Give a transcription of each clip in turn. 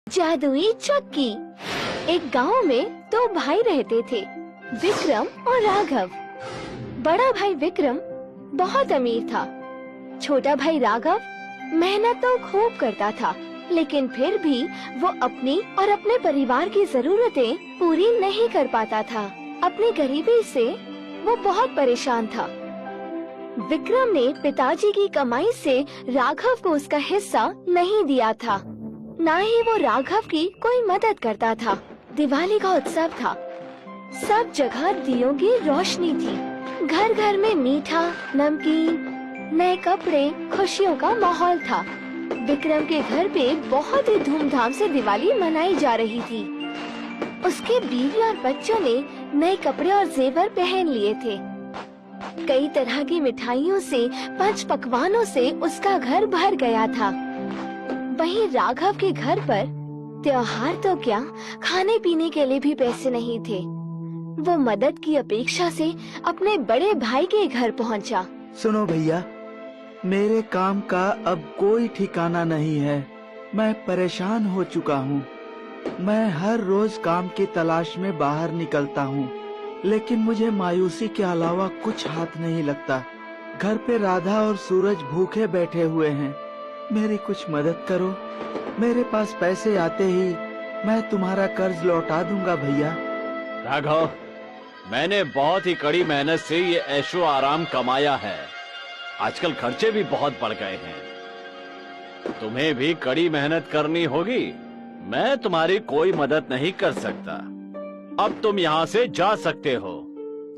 जादुई चक्की। एक गांव में दो भाई रहते थे, विक्रम और राघव। बड़ा भाई विक्रम बहुत अमीर था। छोटा भाई राघव मेहनत तो खूब करता था, लेकिन फिर भी वो अपनी और अपने परिवार की जरूरतें पूरी नहीं कर पाता था। अपनी गरीबी से वो बहुत परेशान था। विक्रम ने पिताजी की कमाई से राघव को उसका हिस्सा नहीं दिया था, ना ही वो राघव की कोई मदद करता था। दिवाली का उत्सव था, सब जगह दियों की रोशनी थी। घर घर में मीठा, नमकीन, नए कपड़े, खुशियों का माहौल था। विक्रम के घर पे बहुत ही धूमधाम से दिवाली मनाई जा रही थी। उसके बीवी और बच्चों ने नए कपड़े और जेवर पहन लिए थे। कई तरह की मिठाइयों से, पंच पकवानों से उसका घर भर गया था। वहीं राघव के घर पर त्योहार तो क्या, खाने पीने के लिए भी पैसे नहीं थे। वो मदद की अपेक्षा से अपने बड़े भाई के घर पहुंचा। सुनो भैया, मेरे काम का अब कोई ठिकाना नहीं है। मैं परेशान हो चुका हूँ। मैं हर रोज काम की तलाश में बाहर निकलता हूँ, लेकिन मुझे मायूसी के अलावा कुछ हाथ नहीं लगता। घर पे राधा और सूरज भूखे बैठे हुए हैं। मेरी कुछ मदद करो। मेरे पास पैसे आते ही मैं तुम्हारा कर्ज लौटा दूंगा भैया। राघव, मैंने बहुत ही कड़ी मेहनत से ये ऐशो आराम कमाया है। आजकल खर्चे भी बहुत बढ़ गए हैं। तुम्हें भी कड़ी मेहनत करनी होगी। मैं तुम्हारी कोई मदद नहीं कर सकता। अब तुम यहाँ से जा सकते हो।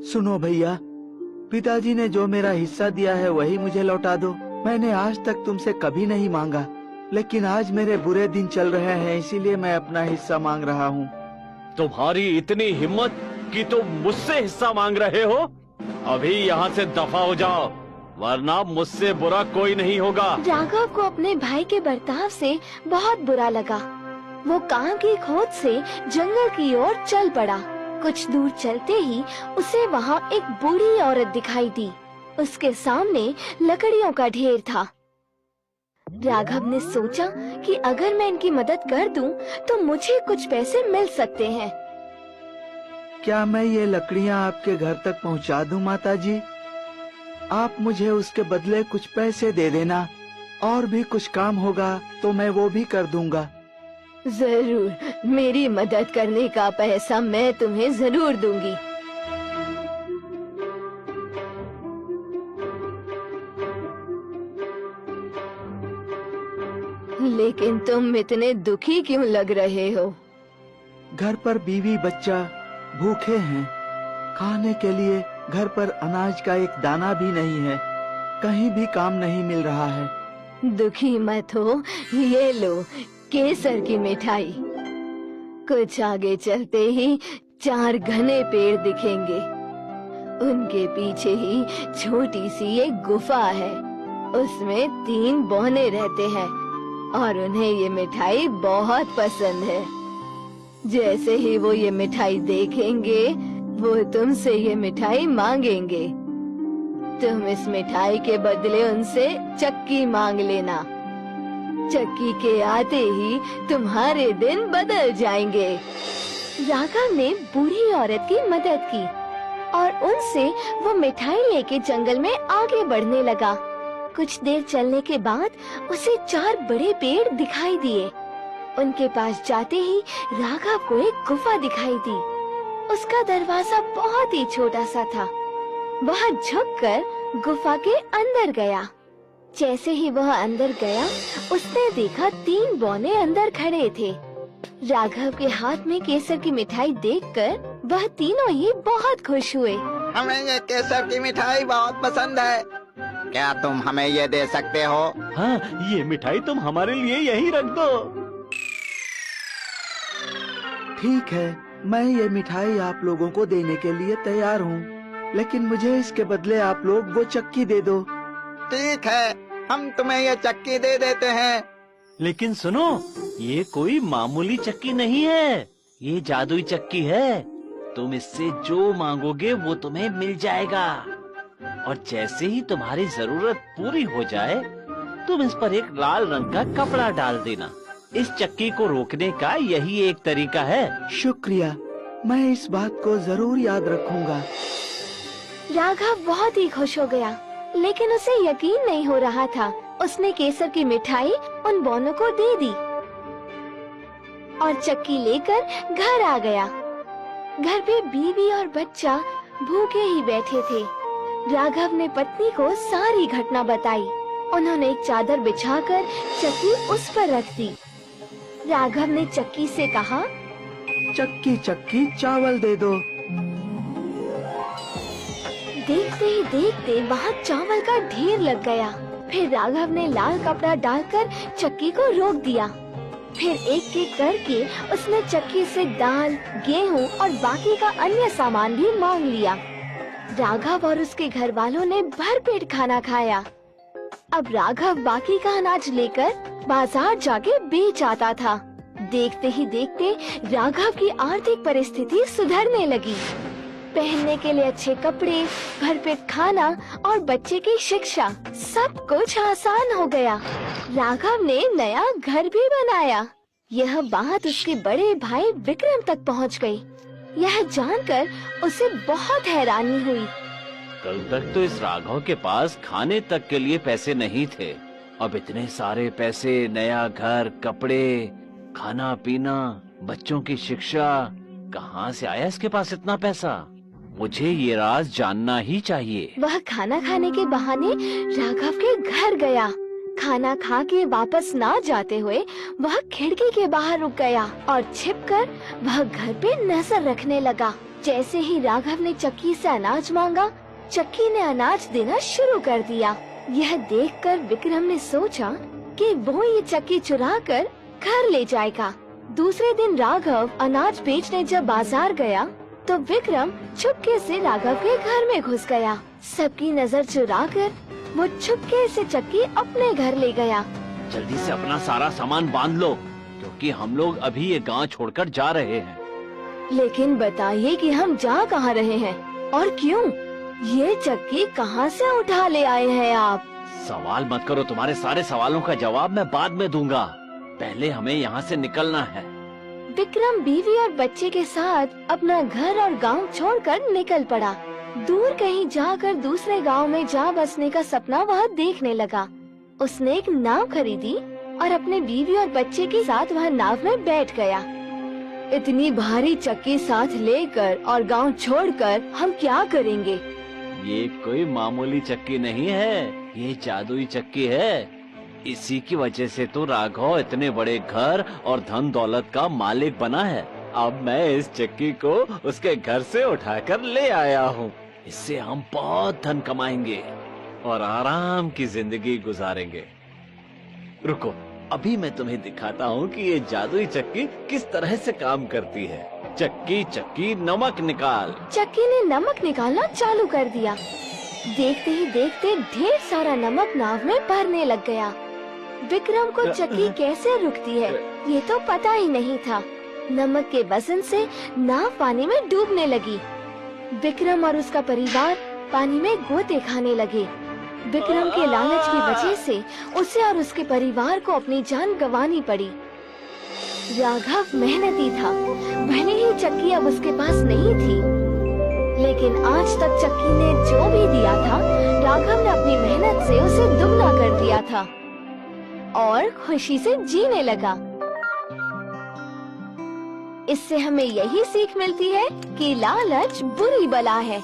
सुनो भैया, पिताजी ने जो मेरा हिस्सा दिया है वही मुझे लौटा दो। मैंने आज तक तुमसे कभी नहीं मांगा, लेकिन आज मेरे बुरे दिन चल रहे हैं, इसीलिए मैं अपना हिस्सा मांग रहा हूँ। तुम्हारी इतनी हिम्मत कि तुम मुझसे हिस्सा मांग रहे हो? अभी यहाँ से दफा हो जाओ, वरना मुझसे बुरा कोई नहीं होगा। राघव को अपने भाई के बर्ताव से बहुत बुरा लगा। वो काम की खोज से जंगल की ओर चल पड़ा। कुछ दूर चलते ही उसे वहाँ एक बूढ़ी औरत दिखाई दी। उसके सामने लकड़ियों का ढेर था। राघव ने सोचा कि अगर मैं इनकी मदद कर दूं, तो मुझे कुछ पैसे मिल सकते हैं। क्या मैं ये लकड़ियाँ आपके घर तक पहुँचा दूं माताजी? आप मुझे उसके बदले कुछ पैसे दे देना। और भी कुछ काम होगा तो मैं वो भी कर दूंगा। जरूर, मेरी मदद करने का पैसा मैं तुम्हें जरूर दूंगी। लेकिन तुम इतने दुखी क्यों लग रहे हो? घर पर बीवी बच्चा भूखे हैं। खाने के लिए घर पर अनाज का एक दाना भी नहीं है। कहीं भी काम नहीं मिल रहा है। दुखी मत हो, ये लो केसर की मिठाई। कुछ आगे चलते ही 4 घने पेड़ दिखेंगे। उनके पीछे ही छोटी सी एक गुफा है। उसमें 3 बौने रहते हैं और उन्हें ये मिठाई बहुत पसंद है। जैसे ही वो ये मिठाई देखेंगे, वो तुमसे ये मिठाई मांगेंगे। तुम इस मिठाई के बदले उनसे चक्की मांग लेना। चक्की के आते ही तुम्हारे दिन बदल जाएंगे। राघव ने बूढ़ी औरत की मदद की और उनसे वो मिठाई लेके जंगल में आगे बढ़ने लगा। कुछ देर चलने के बाद उसे 4 बड़े पेड़ दिखाई दिए। उनके पास जाते ही राघव को एक गुफा दिखाई दी। उसका दरवाजा बहुत ही छोटा सा था। वह झुककर गुफा के अंदर गया। जैसे ही वह अंदर गया, उसने देखा 3 बौने अंदर खड़े थे। राघव के हाथ में केसर की मिठाई देखकर वह तीनों ही बहुत खुश हुए। हमें ये केसर की मिठाई बहुत पसंद है। क्या तुम हमें ये दे सकते हो? हाँ, ये मिठाई तुम हमारे लिए यहीं रख दो। ठीक है, मैं ये मिठाई आप लोगों को देने के लिए तैयार हूँ, लेकिन मुझे इसके बदले आप लोग वो चक्की दे दो। ठीक है, हम तुम्हें ये चक्की दे देते हैं। लेकिन सुनो, ये कोई मामूली चक्की नहीं है, ये जादुई चक्की है। तुम इससे जो मांगोगे वो तुम्हें मिल जाएगा। और जैसे ही तुम्हारी जरूरत पूरी हो जाए, तुम इस पर एक लाल रंग का कपड़ा डाल देना। इस चक्की को रोकने का यही एक तरीका है। शुक्रिया, मैं इस बात को जरूर याद रखूंगा। राघव बहुत ही खुश हो गया, लेकिन उसे यकीन नहीं हो रहा था। उसने केसर की मिठाई उन दोनों को दे दी और चक्की लेकर घर आ गया। घर पे बीवी और बच्चा भूखे ही बैठे थे। राघव ने पत्नी को सारी घटना बताई। उन्होंने एक चादर बिछाकर चक्की उस पर रख दी। राघव ने चक्की से कहा, चक्की चक्की चावल दे दो। देखते ही देखते वहाँ चावल का ढेर लग गया। फिर राघव ने लाल कपड़ा डालकर चक्की को रोक दिया। फिर एक एक करके उसने चक्की से दाल, गेहूं और बाकी का अन्य सामान भी मांग लिया। राघव और उसके घर वालों ने भरपेट खाना खाया। अब राघव बाकी का अनाज लेकर बाजार जाके बेच आता था। देखते ही देखते राघव की आर्थिक परिस्थिति सुधरने लगी। पहनने के लिए अच्छे कपड़े, भरपेट खाना और बच्चे की शिक्षा, सब कुछ आसान हो गया। राघव ने नया घर भी बनाया। यह बात उसके बड़े भाई विक्रम तक पहुंच गई। यह जानकर उसे बहुत हैरानी हुई। कल तक तो इस राघव के पास खाने तक के लिए पैसे नहीं थे। अब इतने सारे पैसे, नया घर, कपड़े, खाना पीना, बच्चों की शिक्षा, कहाँ से आया इसके पास इतना पैसा? मुझे ये राज जानना ही चाहिए। वह खाना खाने के बहाने राघव के घर गया। खाना खा के वापस ना जाते हुए वह खिड़की के बाहर रुक गया और छिपकर वह घर पे नजर रखने लगा। जैसे ही राघव ने चक्की से अनाज मांगा, चक्की ने अनाज देना शुरू कर दिया। यह देखकर विक्रम ने सोचा कि वो ये चक्की चुरा कर घर ले जाएगा। दूसरे दिन राघव अनाज बेचने जब बाजार गया तो विक्रम चुपके से राघव के घर में घुस गया। सबकी नजर चुराकर वो चुपके से चक्की अपने घर ले गया। जल्दी से अपना सारा सामान बांध लो, क्योंकि हम लोग अभी ये गांव छोड़कर जा रहे हैं। लेकिन बताइए कि हम जा कहाँ रहे हैं और क्यों? ये चक्की कहाँ से उठा ले आए हैं आप? सवाल मत करो, तुम्हारे सारे सवालों का जवाब मैं बाद में दूंगा। पहले हमें यहाँ से निकलना है। विक्रम बीवी और बच्चे के साथ अपना घर और गांव छोड़कर निकल पड़ा। दूर कहीं जाकर दूसरे गांव में जा बसने का सपना वह देखने लगा। उसने एक नाव खरीदी और अपने बीवी और बच्चे के साथ वह नाव में बैठ गया। इतनी भारी चक्की साथ लेकर और गांव छोड़कर हम क्या करेंगे? ये कोई मामूली चक्की नहीं है, ये जादुई चक्की है। इसी की वजह से तो राघव इतने बड़े घर और धन दौलत का मालिक बना है। अब मैं इस चक्की को उसके घर से उठाकर ले आया हूँ। इससे हम बहुत धन कमाएंगे और आराम की जिंदगी गुजारेंगे। रुको, अभी मैं तुम्हें दिखाता हूँ कि ये जादुई चक्की किस तरह से काम करती है। चक्की चक्की नमक निकाल। चक्की ने नमक निकालना चालू कर दिया। देखते ही देखते ढेर सारा नमक नाव में भरने लग गया। विक्रम को चक्की कैसे रुकती है ये तो पता ही नहीं था। नमक के वजन से नाव पानी में डूबने लगी। विक्रम और उसका परिवार पानी में गोते खाने लगे। विक्रम के लालच की वजह से उसे और उसके परिवार को अपनी जान गंवानी पड़ी। राघव मेहनती था, भले ही चक्की अब उसके पास नहीं थी, लेकिन आज तक चक्की ने जो भी दिया था, राघव ने अपनी मेहनत से उसे दुगना कर दिया था और खुशी से जीने लगा। इससे हमें यही सीख मिलती है कि लालच बुरी बला है।